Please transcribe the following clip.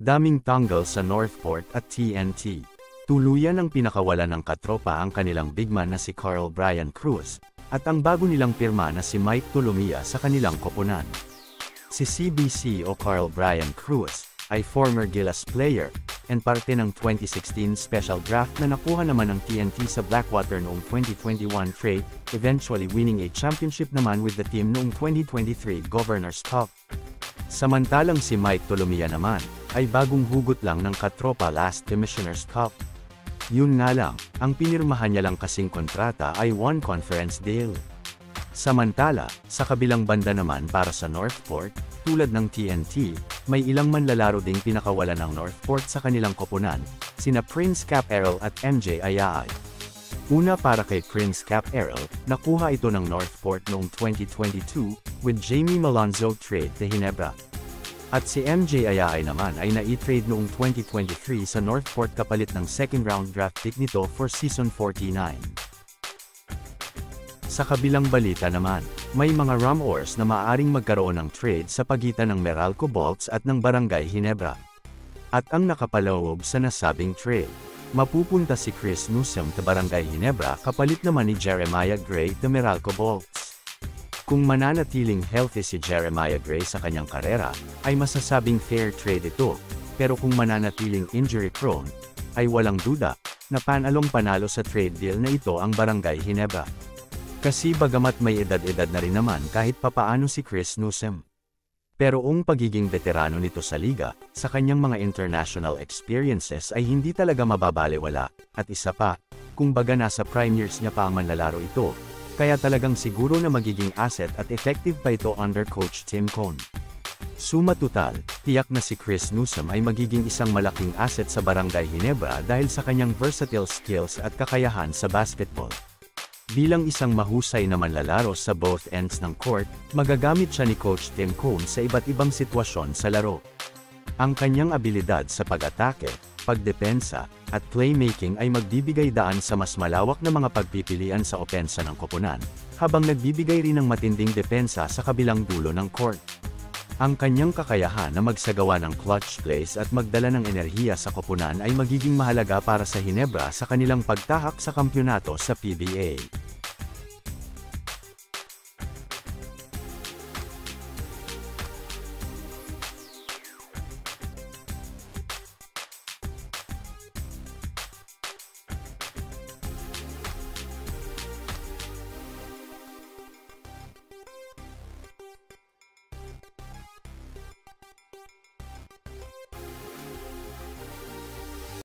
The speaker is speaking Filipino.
Daming tanggal sa Northport at TNT. Tuluyan ang pinakawalan ng katropa ang kanilang bigman na si Carl Brian Cruz, at ang bago nilang pirma na si Mike Tulumia sa kanilang koponan. Si CBC o Carl Brian Cruz ay former Gilas player, and parte ng 2016 special draft na nakuha naman ng TNT sa Blackwater noong 2021 trade, eventually winning a championship naman with the team noong 2023 Governors Cup. Samantalang si Mike Tulumia naman, ay bagong hugot lang ng katropa last Commissioner's Cup. Yun nga lang, ang pinirmahan niya lang kasing kontrata ay one conference deal. Samantala, sa kabilang banda naman para sa Northport, tulad ng TNT, may ilang manlalaro ding pinakawalan ng Northport sa kanilang koponan, sina Prince Cap Errol at MJ Ayaay. Una para kay Prince Cap Errol, nakuha ito ng Northport noong 2022, with Jamie Malonzo trade to Ginebra. At si MJ Ayaay naman ay na-trade noong 2023 sa Northport kapalit ng second round draft pick nito for season 49. Sa kabilang balita naman, may mga rumors na maaaring magkaroon ng trade sa pagitan ng Meralco Bolts at ng Barangay Ginebra. At ang nakapaloob sa nasabing trade, mapupunta si Chris Newsom sa Barangay Ginebra kapalit naman ni Jeremiah Gray sa Meralco Bolts. Kung mananatiling healthy si Jeremiah Gray sa kanyang karera, ay masasabing fair trade ito, pero kung mananatiling injury prone, ay walang duda, na panalong-panalo sa trade deal na ito ang Barangay Ginebra. Kasi bagamat may edad-edad na rin naman kahit papaano si Chris Newsom. Pero ang pagiging veterano nito sa liga, sa kanyang mga international experiences ay hindi talaga mababalewala, at isa pa, kung baga nasa prime years niya pa ang manlalaro ito, kaya talagang siguro na magiging asset at effective pa ito under Coach Tim Cone. Suma total, tiyak na si Chris Newsom ay magiging isang malaking asset sa Barangay Ginebra dahil sa kanyang versatile skills at kakayahan sa basketball. Bilang isang mahusay na manlalaro sa both ends ng court, magagamit siya ni Coach Tim Cone sa iba't ibang sitwasyon sa laro. Ang kanyang abilidad sa pag-atake, pagdepensa, at playmaking ay magbibigay daan sa mas malawak na mga pagpipilian sa opensa ng koponan, habang nagbibigay rin ng matinding depensa sa kabilang dulo ng court. Ang kanyang kakayahan na magsagawa ng clutch plays at magdala ng enerhiya sa koponan ay magiging mahalaga para sa Ginebra sa kanilang pagtahak sa kampyonato sa PBA.